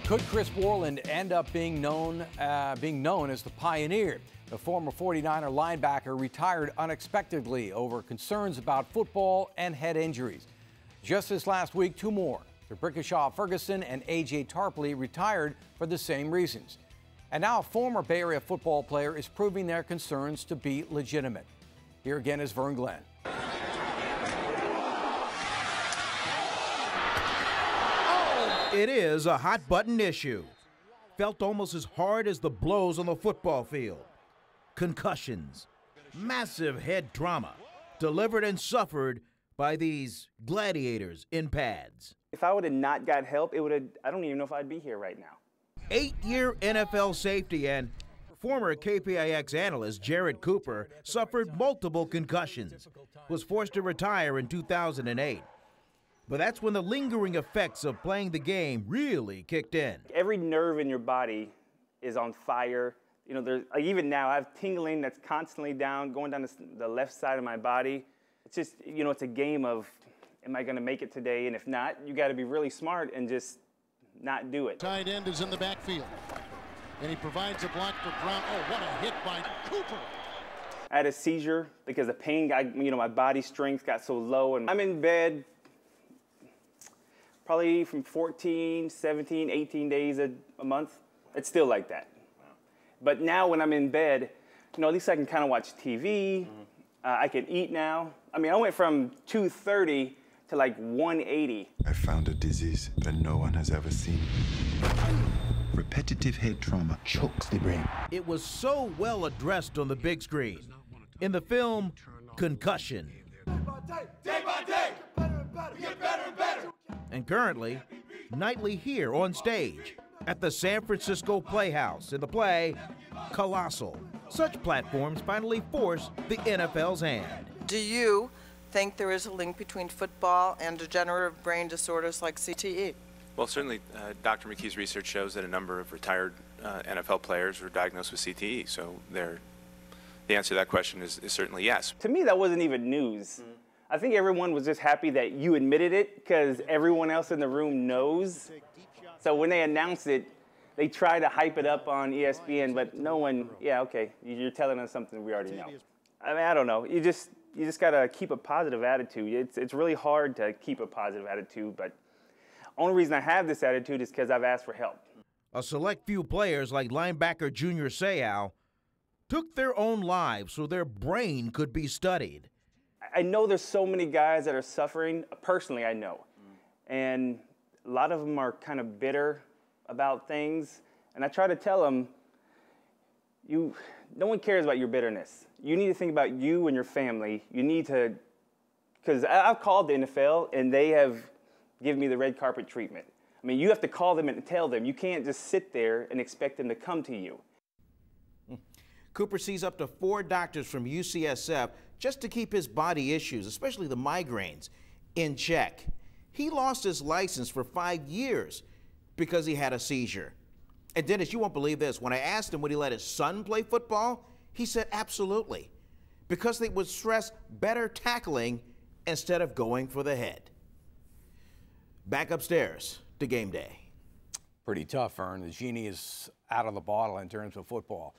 Could Chris Borland end up being known as the pioneer? The former 49er linebacker retired unexpectedly over concerns about football and head injuries. Just this last week, two more, Brickashaw Ferguson and A.J. Tarpley, retired for the same reasons. And now a former Bay Area football player is proving their concerns to be legitimate. Here again is Vern Glenn. It is a hot-button issue. Felt almost as hard as the blows on the football field. Concussions, massive head trauma, delivered and suffered by these gladiators in pads. If I would have not got help, I don't even know if I'd be here right now. 8-year NFL safety and former KPIX analyst Jared Cooper suffered multiple concussions, was forced to retire in 2008. But that's when the lingering effects of playing the game really kicked in. Every nerve in your body is on fire. You know, even now, I have tingling that's constantly going down the left side of my body. It's just, you know, it's a game of, am I going to make it today? And if not, you got to be really smart and just not do it. Tight end is in the backfield, and he provides a block for Brown. Oh, what a hit by Cooper. I had a seizure because the pain got, you know, my body strength got so low, and I'm in bed probably from 14, 17, 18 days a month. It's still like that. Wow. But now when I'm in bed, you know, at least I can kind of watch TV. I can eat now. I mean, I went from 230 to like 180. I found a disease that no one has ever seen. Repetitive head trauma chokes the brain. It was so well addressed on the big screen. In the film, Concussion. Day by day, we get better and better. And currently, nightly here on stage at the San Francisco Playhouse in the play Colossal. Such platforms finally force the NFL's hand. Do you think there is a link between football and degenerative brain disorders like CTE? Well, certainly Dr. McKee's research shows that a number of retired NFL players were diagnosed with CTE. So the answer to that question is certainly yes. To me, that wasn't even news. I think everyone was just happy that you admitted it because everyone else in the room knows. So when they announced it, they try to hype it up on ESPN, but no one, yeah, okay, you're telling us something we already know. I mean, I don't know. You just got to keep a positive attitude. It's really hard to keep a positive attitude, but only reason I have this attitude is because I've asked for help. A select few players like linebacker Junior Seau took their own lives so their brain could be studied. I know there's so many guys that are suffering, personally I know, and a lot of them are kind of bitter about things, and I try to tell them, no one cares about your bitterness. You need to think about you and your family. You need to, because I've called the NFL and they have given me the red carpet treatment. I mean, you have to call them and tell them. You can't just sit there and expect them to come to you. Cooper sees up to 4 doctors from UCSF just to keep his body issues, especially the migraines, in check. He lost his license for 5 years because he had a seizure. And Dennis, you won't believe this. When I asked him would he let his son play football, he said absolutely, because they would stress better tackling instead of going for the head. Back upstairs to game day. Pretty tough, Vern. The genie is out of the bottle in terms of football.